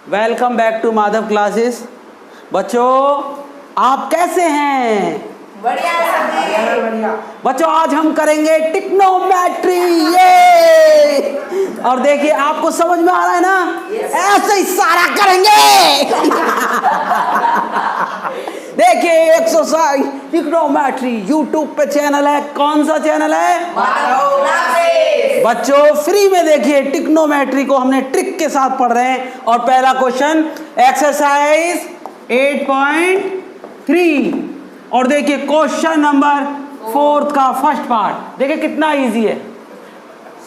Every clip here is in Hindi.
Welcome back to Madhav classes. बच्चों आप कैसे हैं? बढ़िया बढ़िया। बच्चों आज हम करेंगे टिक्नोमेट्री। ये और देखिए आपको समझ में आ रहा है ना? ऐसे ही सारा करेंगे। देखिए एक्सरसाइज टिक्नोमेट्री यूट्यूब पे चैनल है। कौन सा चैनल है? माधव क्लासेस। बच्चों फ्री में देखिए टिक्नोमेट्री को हमने ट्रिक के साथ पढ़ रहे हैं। और पहला क्वेश्चन एक्सरसाइज 8.3 और देखिए क्वेश्चन नंबर 4 का फर्स्ट पार्ट। देखिए कितना इजी है,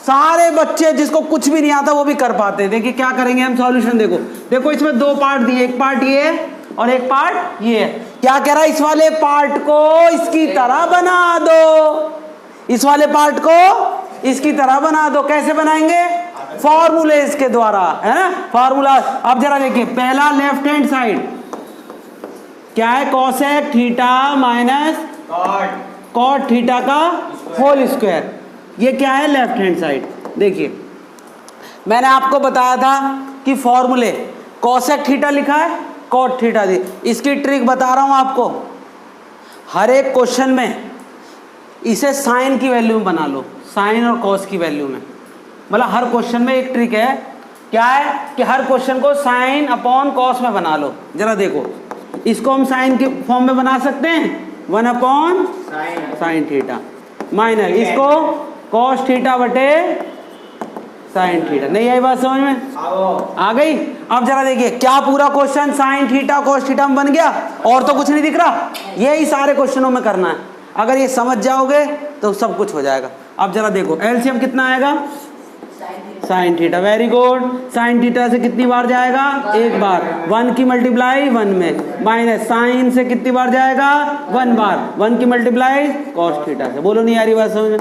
सारे बच्चे जिसको कुछ भी नहीं आता वो भी कर पाते हैं। देखिए क्या करेंगे हम सॉल्यूशन। देखो इसमें दो पार्ट दिए, एक पार्ट ये है और एक पार्ट ये है। क्या कह रहा है? इस वाले पार्ट को इसकी तरह बना दो, इस वाले पार्ट को इसकी तरह बना दो। कैसे बनाएंगे? फॉर्मूले के द्वारा, है ना? फॉर्मूला। अब जरा देखिए पहला लेफ्ट हैंड साइड क्या है? Cosec theta minus cot theta का होल स्क्वायर। ये क्या है? Left hand side. देखिए मैंने आपको बताया था कि फॉर्मूले कोसेक थीटा लिखा है, कॉट थीटा दी। इसकी ट्रिक बता रहा हूं आपको। हर एक क्वेश्चन में इसे साइन की वैल्यू में बना लो, साइन और कॉस की वैल्यू में। मतलब हर क्वेश्चन में एक ट्रिक है। क्या है कि हर क्वेश्चन को साइन अपॉन कॉस में बना लो। जरा देखो इसको हम साइन के फॉर्म में बना सकते हैं, 1 अपॉन साइन थीटा माइनस इसको कॉस थीटा बटे साइन थीटा। नहीं आई बात समझ में? आ गई। अब जरा देखिए क्या पूरा question sine theta cos theta में बन गया और तो कुछ नहीं दिख रहा। यही सारे क्वेश्चनों में करना है। अगर ये समझ जाओगे तो सब कुछ हो जाएगा। अब जरा देखो एलसीएम कितना आएगा? Sine theta. Very good. Sine theta से कितनी बार जाएगा? एक बार। 1 की मल्टीप्लाई 1 में माइनस साइन से कितनी बार जाएगा? 1 बार। 1 की मल्टीप्लाई कॉस थीटा से। बोलो नहीं आ रही बात समझ में?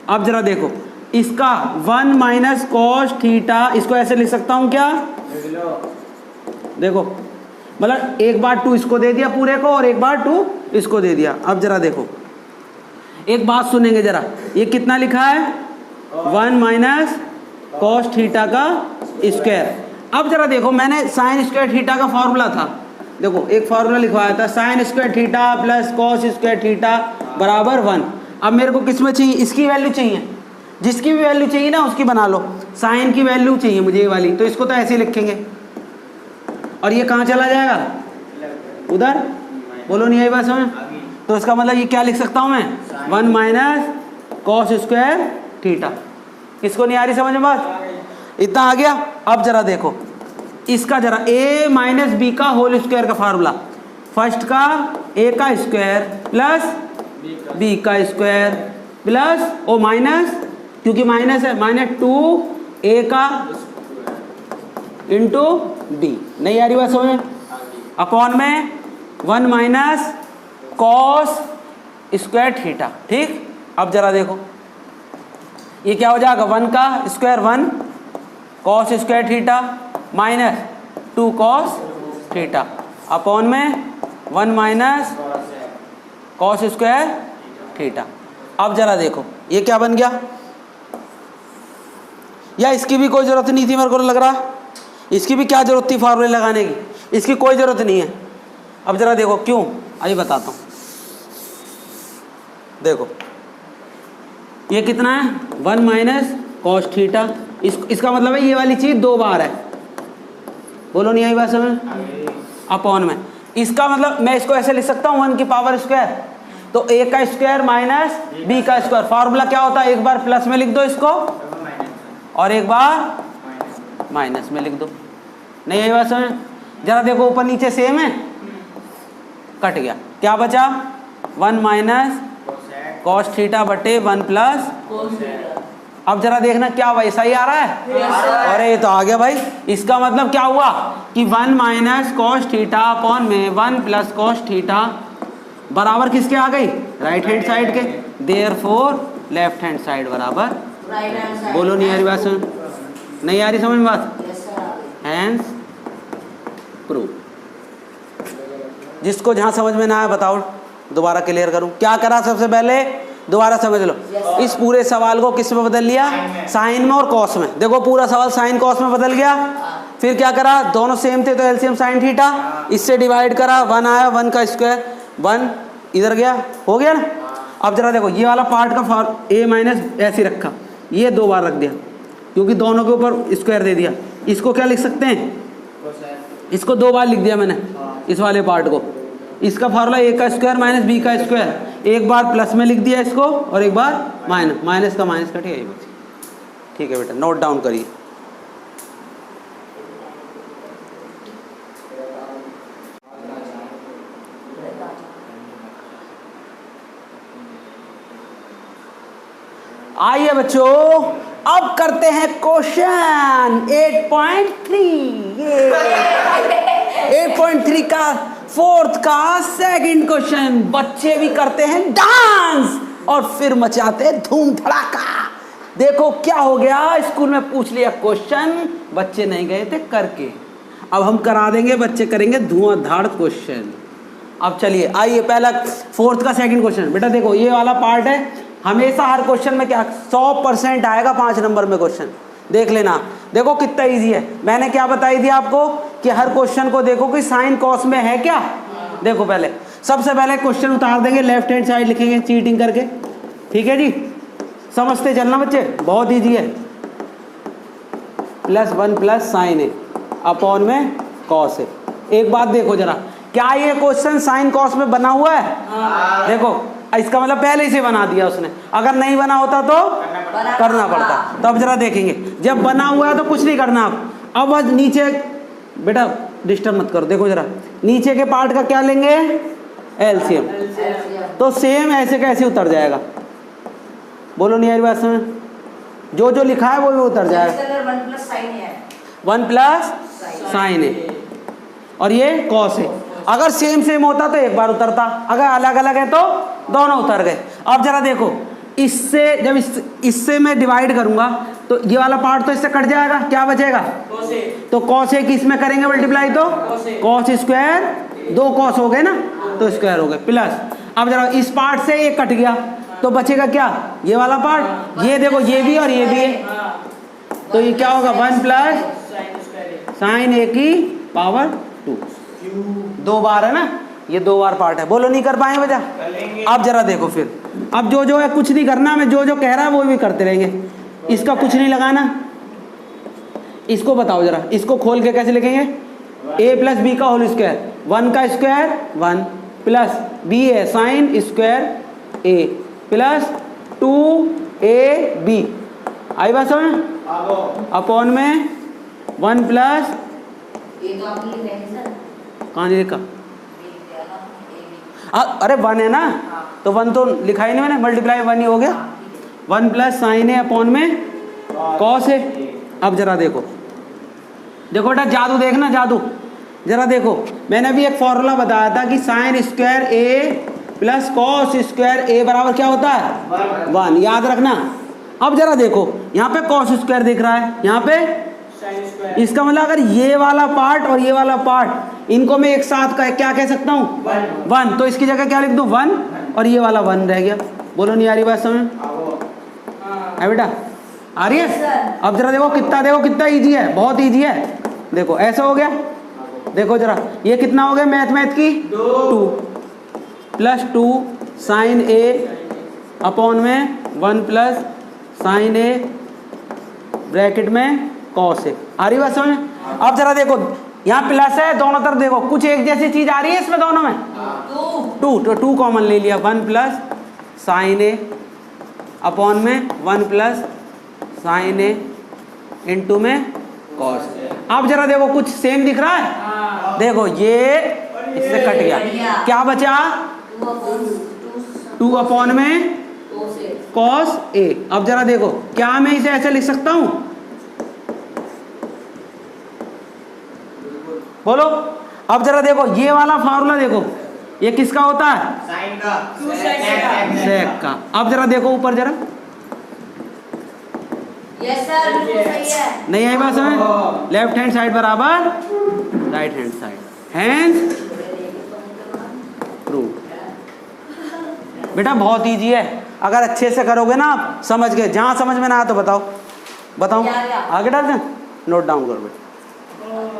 अब जरा देखो इसका 1 माइनस कॉस थीटा, इसको ऐसे लिख सकता हूं क्या? देखो मतलब एक बार 2 इसको दे दिया पूरे को और एक बार 2 इसको दे दिया। अब जरा देखो एक बात सुनेंगे जरा, ये कितना लिखा है? 1 माइनस कॉस थीटा का स्क्वायर। अब जरा देखो मैंने साइन स्क्वायर थीटा का फॉर्मूला था, देखो एक फॉर्मूला लिखवाया था, sine square theta plus cos square theta बराबर 1। अब मेरे को किस में चाहिए? इसकी वैल्यू चाहिए। जिसकी भी वैल्यू चाहिए ना उसकी बना लो। साइन की वैल्यू चाहिए मुझे ये वाली, तो इसको तो ऐसे ही लिखेंगे। और ये कहाँ चला जाएगा? उधर। बोलो नहीं आई बात समझ? तो इसका मतलब ये क्या लिख सकता हूँ मैं? 1 माइनस कॉस स्क्वायर थीटा। इसको नहीं आ रही समझ में बात? इतना आ गया। अब जरा देखो इसका जरा a माइनस बी का होल स्क्वायर का फार्मूला। फर्स्ट का a का स्क्वायर प्लस b का स्क्वायर प्लस ओ माइनस, क्योंकि माइनस है, माइनस 2a का इंटू b। नहीं आ रही बात समझ में? अपॉन में 1 माइनस कॉस स्क्वायर थीटा। ठीक। अब जरा देखो ये क्या हो जाएगा? 1 का square 1 cos square theta minus 2 cos theta upon में 1 माइनस कॉस स्क्वायर थीटा। अब जरा देखो ये क्या बन गया? या इसकी भी कोई ज़रूरत नहीं थी मेरे को लग रहा। इसकी भी क्या ज़रूरत थी फार्मूले लगाने की? इसकी कोई ज़रूरत नहीं है। अब जरा देखो क्यों, आइए बताता हूँ। देखो ये कितना है? 1 माइनस कॉस थीटा। इसका मतलब है ये वाली चीज़ 2 बार है। बोलो नहीं आई बात समझ? अपॉन में इसका मतलब मैं इसको ऐसे लिख सकता हूँ 1 की पावर स्क्वायर, तो a का स्क्वायर माइनस b का स्क्वायर। फार्मूला क्या होता है? एक बार प्लस में लिख दो इसको और एक बार माइनस में लिख दो। नहीं आई बात समझ? जरा देखो ऊपर नीचे सेम है, कट गया। क्या बचा? 1 माइनस कॉस थीटा बटे 1 प्लस। अब जरा देखना क्या वैसा ही आ रहा है? अरे ये तो आ गया भाई। इसका मतलब क्या हुआ कि 1 माइनस कॉस थीटा अपॉन में 1 प्लस कॉस थीटा बराबर किसके आ गई? राइट हैंड साइड के। देयरफॉर लेफ्ट हैंड साइड बराबर राइट हैंड साइड। बोलो नहीं आ रही बात समझ? नहीं आ रही समझ में बात? Hence prove. जिसको जहां समझ में ना आया बताओ, दोबारा क्लियर करूं। क्या करा? सबसे पहले दोबारा समझ लो, इस पूरे सवाल को किस में बदल लिया, साइन में और कॉस में। देखो पूरा सवाल साइन कॉस में बदल गया। फिर क्या करा, दोनों सेम थे तो एलसीएम साइन थीटा, इससे डिवाइड करा, 1 आया, 1 का स्क्वायर, 1 इधर गया, हो गया ना। अब जरा देखो ये वाला पार्ट का ए माइनस ऐसे रखा, ये 2 बार रख दिया क्योंकि दोनों के ऊपर स्क्वायर दे दिया। इसको क्या लिख सकते हैं, इसको 2 बार लिख दिया मैंने इस वाले पार्ट को। इसका फार्मूला ए का स्क्वायर माइनस बी का स्क्वायर, एक बार प्लस में लिख दिया इसको और एक बार माइनस, माइनस का माइनस कटेगा ये बच्चे। ठीक है बेटा, नोट डाउन करिए। आइए बच्चों, अब करते हैं क्वेश्चन 8.3। ये 8.3 का 4th का सेकंड क्वेश्चन। बच्चे भी करते हैं डांस और फिर मचाते हैं धूम धड़ाका। देखो क्या हो गया, स्कूल में पूछ लिया क्वेश्चन, बच्चे नहीं गए थे करके, अब हम करा देंगे, बच्चे करेंगे धुआंधार क्वेश्चन। अब चलिए आइए, पहला 4th का सेकंड क्वेश्चन। बेटा देखो ये वाला पार्ट है, हमेशा हर क्वेश्चन में क्या 100% आएगा 5 नंबर में क्वेश्चन, देख लेना। देखो कितना इजी है, मैंने क्या बताई थी आपको कि हर क्वेश्चन को देखो कि साइन कॉस में है क्या। देखो पहले सबसे पहले क्वेश्चन उतार देंगे, लेफ्ट हैंड साइड लिखेंगे चीटिंग करके, ठीक है जी, समझते चलना बच्चे, बहुत इजी है। +1 प्लस साइन ए अपॉन में कॉस ए। एक बात देखो जरा, क्या ये क्वेश्चन साइन कॉस में बना हुआ है? देखो इसका मतलब पहले ही से बना दिया उसने, अगर नहीं बना होता तो करना पड़ता। तो अब जरा देखेंगे, जब बना हुआ है तो कुछ नहीं करना। अब बस नीचे, बेटा डिस्टर्ब मत करो, देखो जरा नीचे के पार्ट का क्या लेंगे, एलसीएम, तो सेम ऐसे कैसे उतर जाएगा, बोलो नहीं यार बात समझ, जो जो लिखा है वो भी उतर जाएगा। 1 प्लस साइन ए और ये कॉस है। अगर सेम सेम होता तो एक बार उतरता, अगर अलग अलग है तो दोनों उतर गए। अब जरा देखो, इससे जब इससे मैं डिवाइड करूंगा तो ये वाला पार्ट तो इससे कट जाएगा, क्या बचेगा, तो कॉस ए की इसमें करेंगे मल्टीप्लाई, तो कॉस स्क्वायर, 2 कॉस हो गए ना तो स्क्वायर हो गए, प्लस अब जरा इस पार्ट से ये कट गया तो बचेगा क्या, ये वाला पार्ट, ये देखो ये भी और ये भी है, तो ये क्या होगा 1 प्लस साइन ए की पावर 2। 2 बार है ना, ये 2 बार पार्ट है, बोलो नहीं कर पाए बजा। अब जरा देखो फिर, अब जो जो है कुछ नहीं करना, मैं जो जो कह रहा है वो भी करते रहेंगे, इसका कुछ नहीं लगाना। इसको बताओ जरा, इसको खोल के कैसे लिखेंगे, a प्लस बी का होल स्क्वायर, 1 का स्क्वायर 1 प्लस b है sine square a plus 2ab, आई बात समझ, अपॉन में 1 प्लस, कहाँ लिखा, अरे 1 है ना, तो 1 तो लिखा ही नहीं मैंने, मल्टीप्लाई 1 ही हो गया, 1 प्लस साइन ए अपॉन में कॉस है। अब जरा देखो, देखो बेटा जादू देखना, जादू जरा देखो, मैंने भी एक फॉर्मूला बताया था कि साइन स्क्वायर ए प्लस कॉस स्क्वायर ए बराबर क्या होता है 1, याद रखना। अब जरा देखो यहाँ पे कॉस स्क्वायर दिख रहा है, यहाँ पे, इसका मतलब अगर ये वाला पार्ट और ये वाला पार्ट, इनको मैं एक साथ क्या कह सकता हूँ 1, तो इसकी जगह क्या लिख दूँ 1 और ये वाला 1 रह गया, बोलो नहीं आ रही बात समझ, है बेटा, आ रही है। अब जरा देखो कितना, देखो कितना इजी है, बहुत इजी है, देखो ऐसा हो गया, देखो जरा ये कितना हो गया, मैथ की 2 प्लस 2 साइन ए अपॉन में 1 प्लस साइन ए ब्रैकेट में कॉस ए, आ रही बात समझ। अब जरा देखो यहाँ प्लस है, दोनों तरफ देखो कुछ एक जैसी चीज आ रही है इसमें दोनों में, 2 तो 2 कॉमन ले लिया, 1 प्लस साइन ए अपॉन में 1 प्लस साइन ए इंटू में कॉस। अब जरा देखो कुछ सेम दिख रहा है, देखो ये इससे कट गया, क्या बचा 2 अपॉन में कॉस ए। अब जरा देखो क्या मैं इसे ऐसे लिख सकता हूं, बोलो। अब जरा देखो ये वाला फार्मूला देखो, ये किसका होता है, साइन का, सेक का। अब जरा देखो ऊपर जरा, यस सर बिल्कुल सही है, नहीं आई बात समझ, लेफ्ट हैंड साइड बराबर right hand side, hand prove. बेटा बहुत इजी है, अगर अच्छे से करोगे ना आप समझ गए, जहाँ समझ में ना आया तो बताओ बताओ, आगे डाल दें, नोट डाउन करो बेटा।